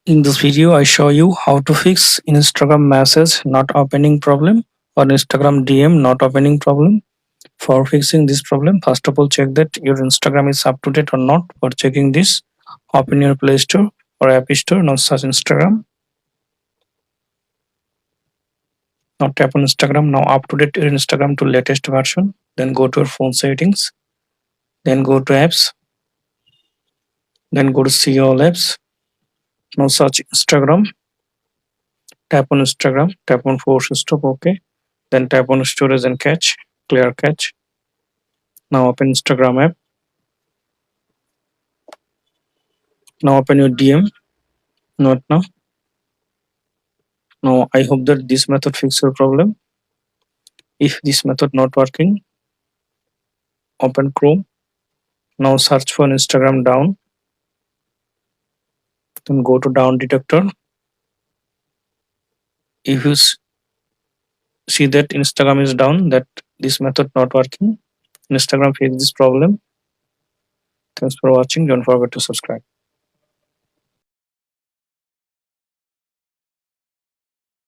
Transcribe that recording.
In this video, I show you how to fix Instagram message not opening problem or Instagram DM not opening problem. For fixing this problem, first of all, check that your Instagram is up to date or not. For checking this, open your Play Store or App Store, now search Instagram. Now tap on Instagram. Now up to date your Instagram to latest version. Then go to your phone settings. Then go to apps. Then go to see all apps. Now search Instagram. Tap on Instagram. Tap on force stop. Okay. Then tap on storage and cache. Clear cache. Now open Instagram app. Now open your DM. Not now. Now I hope that this method fix your problem. If this method not working, open Chrome. Now search for Instagram down. Then go to down detector. If you see that Instagram is down, that this method not working, Instagram fix this problem. Thanks for watching. Don't forget to subscribe.